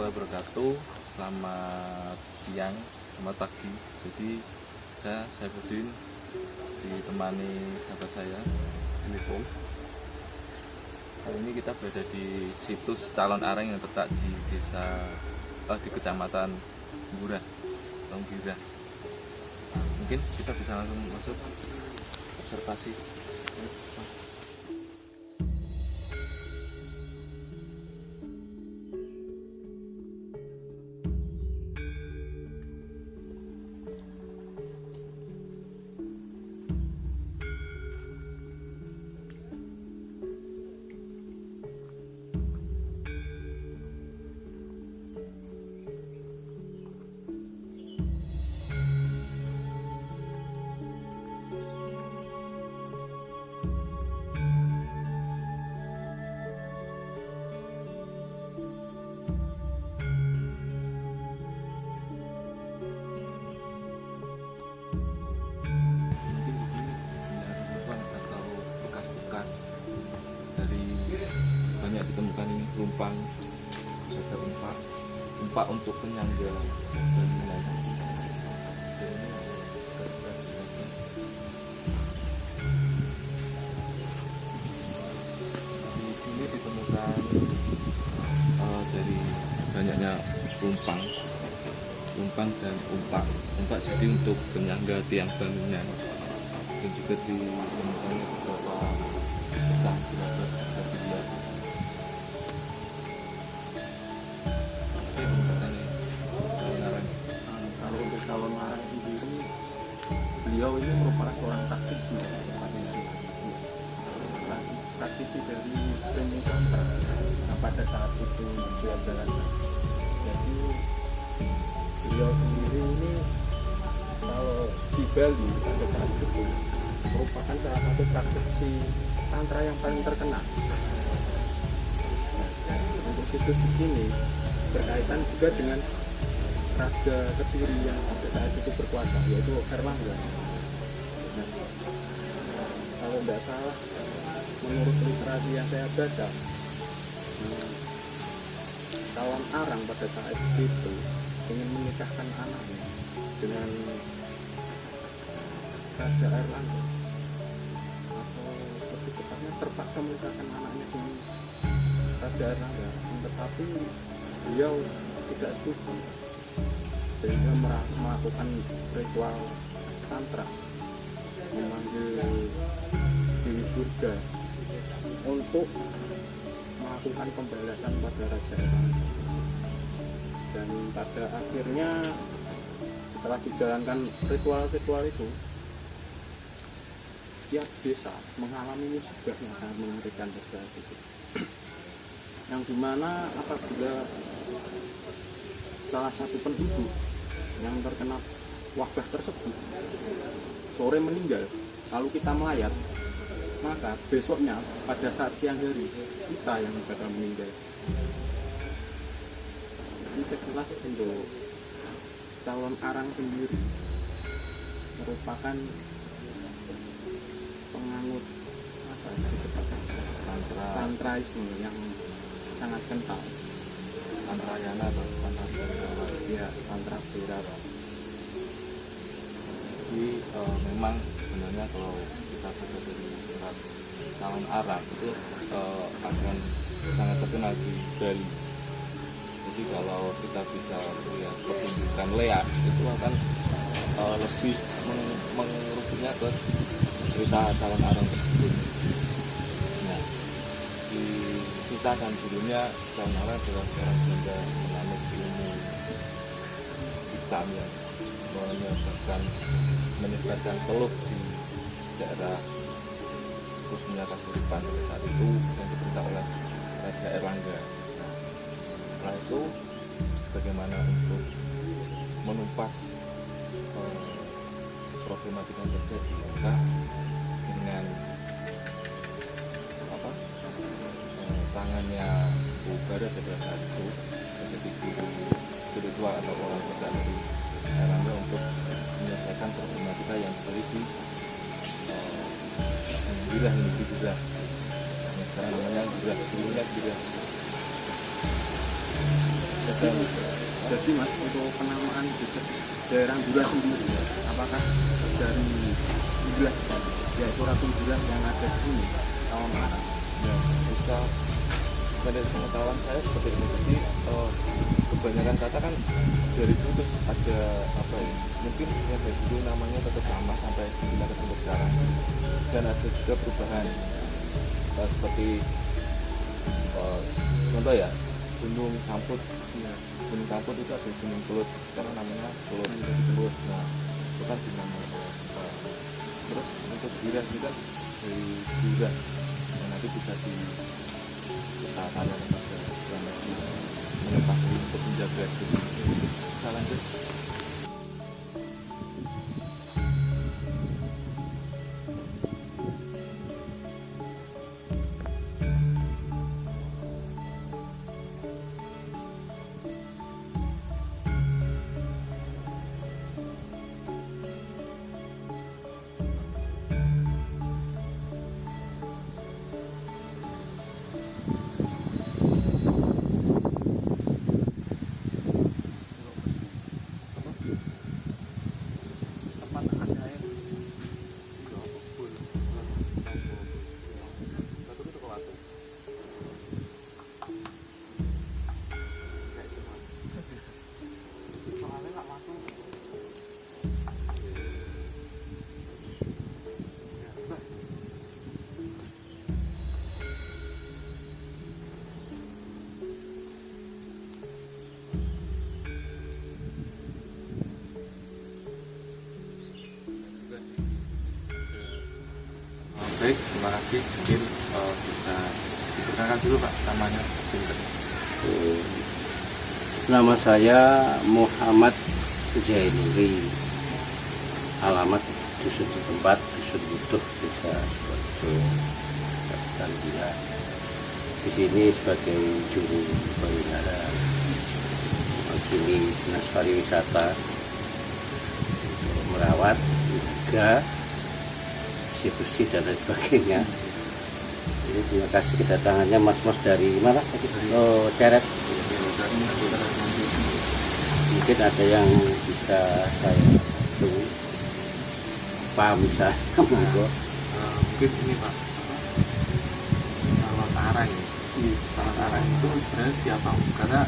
warahmatullahi wabarakatuh. Selamat siang, selamat pagi. Jadi saya Saifuddin ditemani sahabat saya Filippo. Kali ini kita berada di situs calon arang yang terletak di di kecamatan Gurah, Tonggirah. Mungkin kita bisa langsung masuk observasi. Dari banyak ditemukan ini lumpang, ada umpak untuk penyangga bangunan. Di sini ditemukan dari banyaknya lumpang dan umpak jadi untuk penyangga tiang bangunan, dan juga ditemukan beberapa pecah kerabat bisa dilihat. Kalau untuk calon arang sendiri, beliau ini merupakan seorang praktisi dari training center yang pada saat itu beliau jalankan. Jadi beliau sendiri ini kalau di Bali pada saat itu merupakan salah satu praktisi tantra yang paling terkenal. Untuk situs di sini berkaitan juga dengan Raja Kediri yang pada saat itu berkuasa, yaitu Erlangga. Nah, kalau tidak salah, menurut literasi yang saya baca, calon arang pada saat itu ingin menikahkan anaknya dengan Raja Erlangga, atau lebih tepatnya terpaksa menikahkan anaknya dengan Raja Erlangga, tetapi beliau tidak setuju, sehingga melakukan ritual tantra, memanggil Dewi Durga untuk melakukan pembalasan pada Raja Erlangga. Dan pada akhirnya setelah dijalankan ritual-ritual itu, tiap desa mengalami musibah yang sangat mengerikan pada saat itu, yang dimana apabila salah satu penduduk yang terkena wabah tersebut sore meninggal, lalu kita melayat, maka besoknya pada saat siang hari kita yang bakal meninggal. Ini sekilas untuk calon arang sendiri merupakan penganut tantraisme yang sangat kental. Tantrayana atau Tantra Bira. Jadi memang sebenarnya kalau kita baca dari surat calon arang itu akan sangat terkenal di Bali. Jadi kalau kita bisa lihat pertunjukan leak itu akan lebih mengerucutnya ke cerita calon arang tersebut. Nah, diceritakan dulunya calon arang adalah seorang Belanda menganut ilmu hitam yang menyebarkan teluk di daerah khususnya Kasurupan pada saat itu yang diperintah oleh Raja Erlangga. Setelah itu bagaimana untuk menumpas problematika yang terjadi, maka dengan tangannya Bu Bara pada saat itu menjadi guru spiritual atau orang kerja dari Erlangga untuk menyelesaikan problematika yang terjadi di Gurah. Sekarang namanya Gurah, dulunya Gurah. Jadi Mas, untuk penamaan di daerah Dura sendiri, apakah dari wilayah yaitu Ratu Dura yang ada di sini tahun Arab? Ya, bisa dari pengetahuan saya seperti ini. Jadi kebanyakan kata kan dari dulu terus ada apa ya, mungkin yang dari dulu namanya tetap sama sampai kita ketemu sekarang, dan ada juga perubahan seperti contoh ya, Gunung Kamput. Gunung Kamput itu ada Gunung Kelut, sekarang namanya Kelut. Nah, itu kan dinamakan terus untuk Duran itu kan dari Duran, yang nanti bisa kita tanya kepada yang mengetahui untuk menjaga itu. Bisa lanjut. Baik, terima kasih. Mungkin bisa diperkenalkan dulu Pak, namanya. Nama saya Muhammad Jainuri, alamat Dusun Setempat, Dusun Butuh, Desa Sidoarjo, Kabupaten Gila. Di sini sebagai juru pembina mewakili dinas pariwisata, merawat, juga bersih dan lain sebagainya. Jadi terima kasih kedatangannya mas-mas dari mana tadi? Oh, Ceret. Mungkin ada yang bisa saya bantu, paham bisa monggo. Mungkin ini Pak, kalau Arang ya, kalau Arang itu sebenarnya siapa? Karena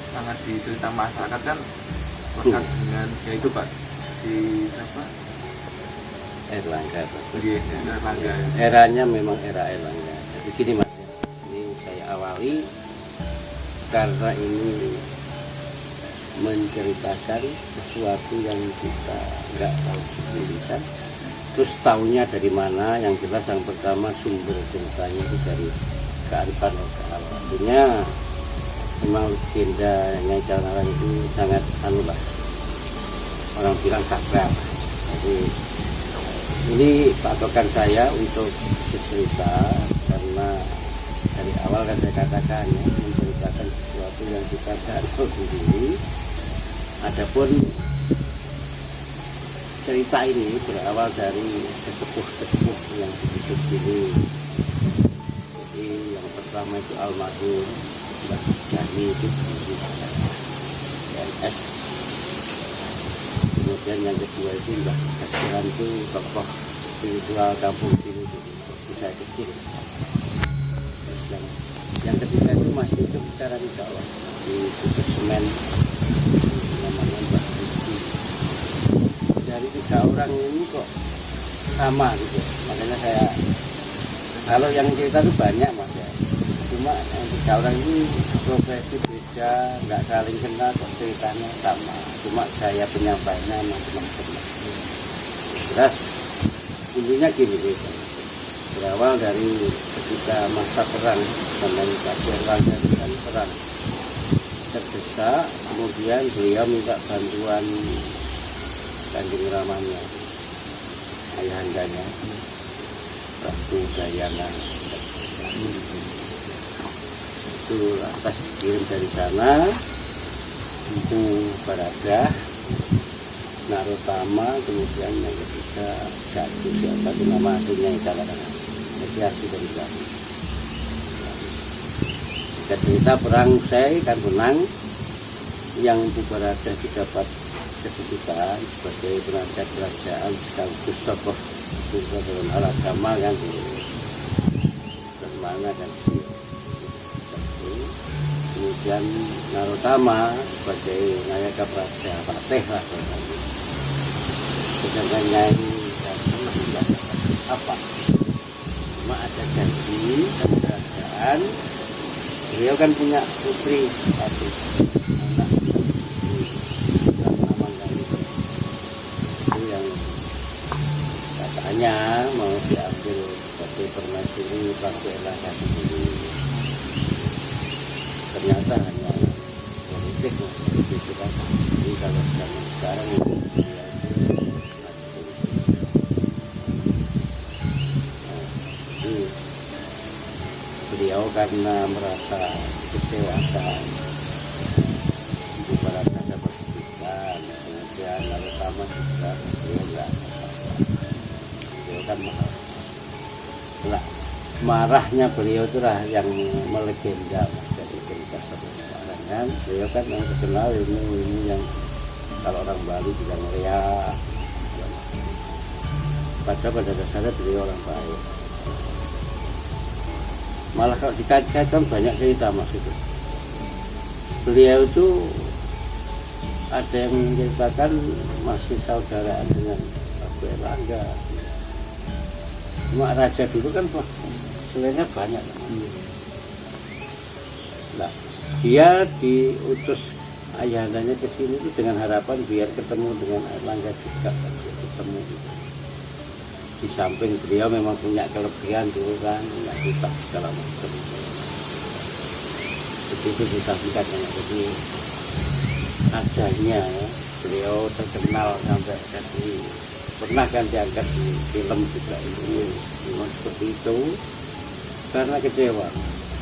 sangat dicerita masyarakat kan lekat dengan ya itu Pak, si siapa? Erlangga. Erlangga. Eranya memang era Erlangga. Jadi gini mas, ini saya awali karena ini menceritakan sesuatu yang kita nggak tahu tulisan. Terus tahunya dari mana? Yang jelas yang pertama sumber ceritanya itu dari kearifan lokal. Artinya memang legenda Nyai Calon itu sangat anulah, orang bilang sakral. Jadi ini patokan saya untuk bercerita karena dari awal kan saya katakan ya, menceritakan sesuatu yang kita tidak tahu sendiri. Adapun cerita ini berawal dari sesepuh-sesepuh yang hidup ini. Jadi yang pertama itu almarhum Mbak Jani itu PNS. Kemudian yang kedua itu Mbak Kasiran itu tokoh spiritual kampung sini waktu saya kecil. Terus yang ketiga itu masih hidup sekarang insya Allah di Bukit Semen, namanya Mbak Suci. Dari 3 orang ini kok sama gitu, makanya saya kalau yang cerita itu banyak mas ya, cuma yang 3 orang ini profesi beda, nggak saling kenal kok ceritanya sama, cuma saya penyampainya macam-macam. Terus intinya gini gitu, berawal dari ketika masa perang sampai Erlangga dan perang terdesak, kemudian beliau minta bantuan Kanjeng Ramanya, ayahandanya Prabu Gayana. Itu lantas dikirim dari sana, Empu Baradah, Narotama, kemudian yang ketiga Gatu, siapa itu nama aslinya Ikalan, mediasi dari Gatu. Singkat cerita perang usai kan menang, yang Barada dapat kedudukan sebagai penasihat kerajaan sekaligus tokoh dalam hal agama kan bermana kan kemudian Narotama sebagai Nayaka Praja Patih lah sedangkan Nyai tidak apa cuma ada janji dan kerajaan. Beliau kan punya putri satu anak itu yang katanya mau diambil sebagai permaisuri Bangkela ini. Ternyata hanya politik itu kan. Jadi kalau zaman sekarang itu beliau karena merasa kecewakan Ibu Barada dapat kedudukan, kemudian lalu sama juga beliau enggak beliau kan marahnya beliau itulah yang melegenda dari cerita kan beliau kan yang terkenal ini yang kalau orang Bali bilang ria pada dasarnya beliau orang baik. Malah kalau dikait-kaitkan banyak cerita maksudnya. Beliau itu ada yang menceritakan masih saudaraan dengan Prabu Erlangga. Cuma raja dulu kan selainnya banyak. Nah, dia diutus ayahandanya ke sini itu dengan harapan biar ketemu dengan Erlangga juga, ketemu. Di samping beliau memang punya kelebihan dulu kan, punya kitab segala macam. Begitu disampaikan jadi ajanya ya, beliau terkenal sampai jadi pernah kan diangkat di film juga ini memang seperti itu karena kecewa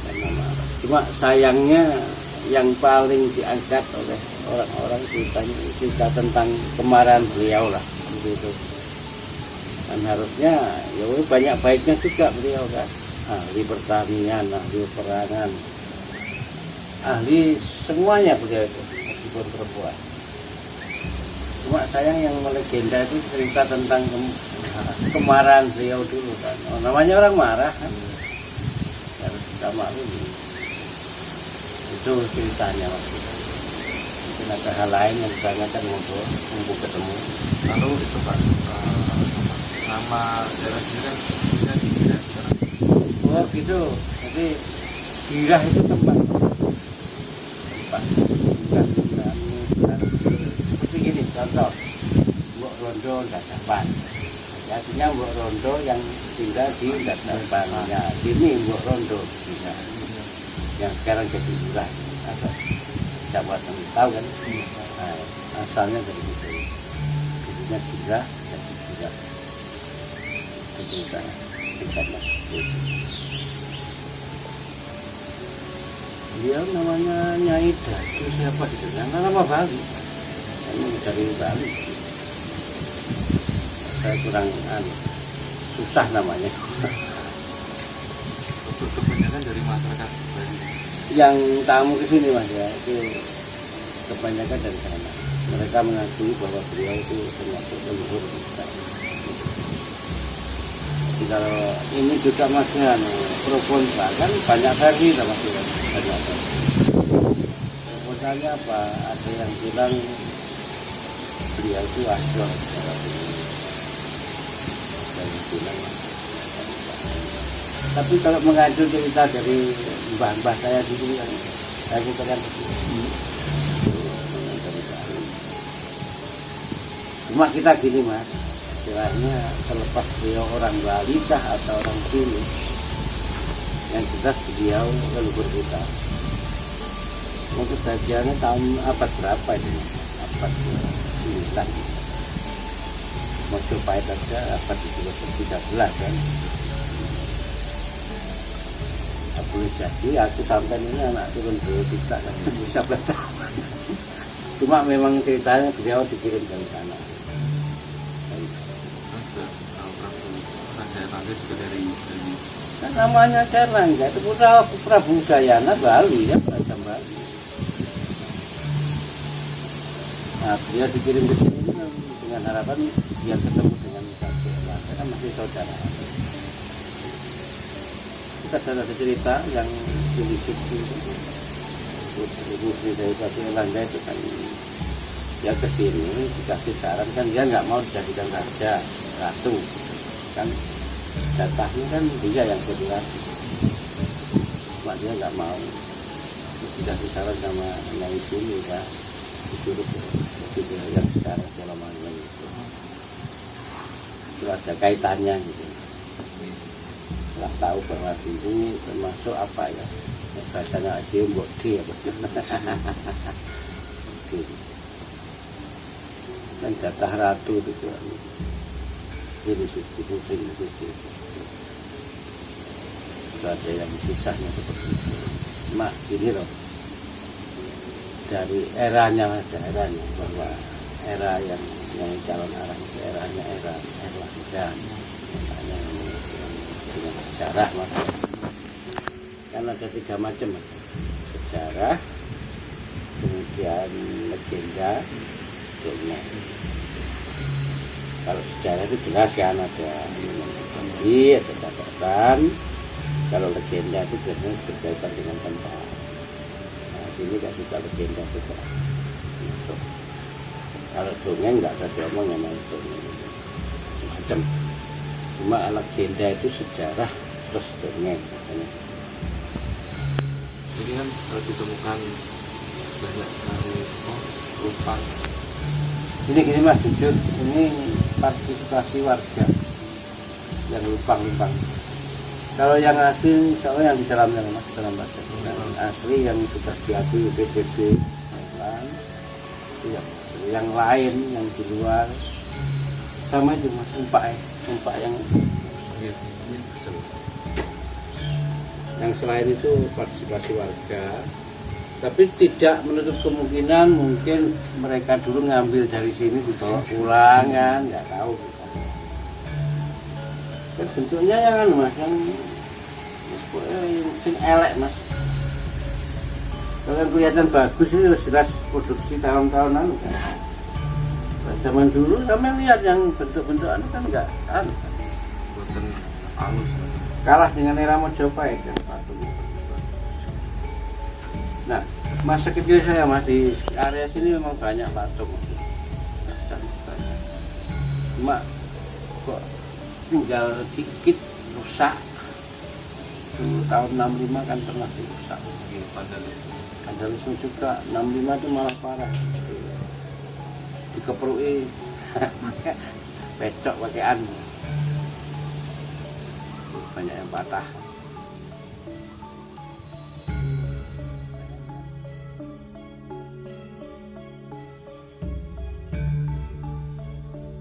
karena marah. Cuma sayangnya yang paling diangkat oleh orang-orang ceritanya cerita tentang kemarahan beliau lah begitu. Dan harusnya ya banyak baiknya juga beliau kan, ahli pertanian, ahli peperangan, ahli semuanya beliau itu meskipun perempuan. Cuma sayang yang melegenda itu cerita tentang kemarahan beliau dulu kan. Namanya orang marah kan, harus kita maklumi. Itu ceritanya waktu itu. Mungkin ada hal lain yang ditanyakan untuk ketemu. Lalu itu Pak, nama daerah sini kan punya di Girah sekarang. Oh gitu, jadi Girah itu tempat seperti gini contoh Mbok Rondo Dadapan. Artinya Mbok Rondo yang tinggal di Dadapan. Ya, sini Mbok Rondo yang sekarang jadi Girah atau Kecamatan tahu kan? Nah, asalnya dari situ. Jadinya Girah jadi Girah. Cerita dia namanya Nyai Datu siapa itu nama Bali ini dari Bali saya kurang susah namanya kebanyakan dari masyarakat Bali yang tamu kesini mas ya itu kebanyakan dari sana mereka mengakui bahwa beliau itu termasuk leluhur kita. Jadi kalau ini juga masih pro kontra kan banyak versi lah masih banyak versi. Pro kontranya apa? Ada yang bilang beliau itu asal, ada yang bilang. Tapi kalau mengacu cerita dari mbah-mbah saya dulu yang saya ceritakan cuma kita gini mas. Istilahnya terlepas beliau orang Bali kah atau orang sini yang jelas beliau leluhur kita. Untuk kejadiannya tahun abad berapa ini? Abad 9 Mojopahit aja abad 13 kan. Boleh jadi aku sampai ini anak turun beliau kita kan bisa baca. Cuma memang ceritanya beliau dikirim dari sana. Raja Erlangga juga dari Kan namanya Erlangga itu putra Prabu Udayana Bali ya, Raja Bali. Nah, dia dikirim ke sini dengan harapan biar ketemu dengan Prabu Erlangga, kan masih saudara. Kita ada cerita yang dihidup itu, ibu dari Prabu Erlangga itu kan dia ke sini dikasih saran kan dia nggak mau dijadikan raja ratu kan. Jatahnya kan dia yang kedua, cuma dia nggak mau. Dikasih saran sama Nyai Sulu ya, disuruh ke yang sekarang Selamalang itu ada kaitannya gitu. Setelah tahu bahwa ini termasuk apa ya, bahasanya aja mbok dia kan jatah ratu itu kan. Ini suci putri itu ada yang kisahnya seperti itu. Mak ini loh, dari eranya ada eranya, bahwa era yang calon arah itu eranya era Erlangga, makanya dengan sejarah mas. Kan ada 3 macam, sejarah, kemudian legenda, dongeng. Kalau sejarah itu jelas kan ada ada catatan. Kalau legenda itu biasanya berkaitan dengan tempat. Nah, sini kasih tahu legenda itu masuk. Kalau dongeng nggak ada diomong namanya dongeng macam. Cuma legenda itu sejarah terus dongeng. Ini kan ditemukan banyak sekali lupang. Ini mas jujur, ini partisipasi warga yang lupang-lupang. Kalau yang asli, soalnya yang di dalamnya mas, dalam bahasa yang asli yang sudah diakui PBB, yang lain yang di luar sama itu mas, umpak yang selain itu partisipasi warga. Tapi tidak menutup kemungkinan mungkin mereka dulu ngambil dari sini dibawa pulang kan, nggak tahu. Dan bentuknya yang mas, yang elek mas. Kalau kelihatan bagus itu jelas produksi tahun-tahunan kan. Zaman dulu sampai lihat yang bentuk-bentukan kan nggak Buatan halus. kalah dengan era Mojopahit yang patung. Nah, masa kecil saya mas di area sini memang banyak patung. Cuma kok tinggal dikit rusak. Dulu tahun 65 kan pernah dirusak. Vandalisme juga 65 itu malah parah. Dikeprui pecok pakaian. Banyak yang patah.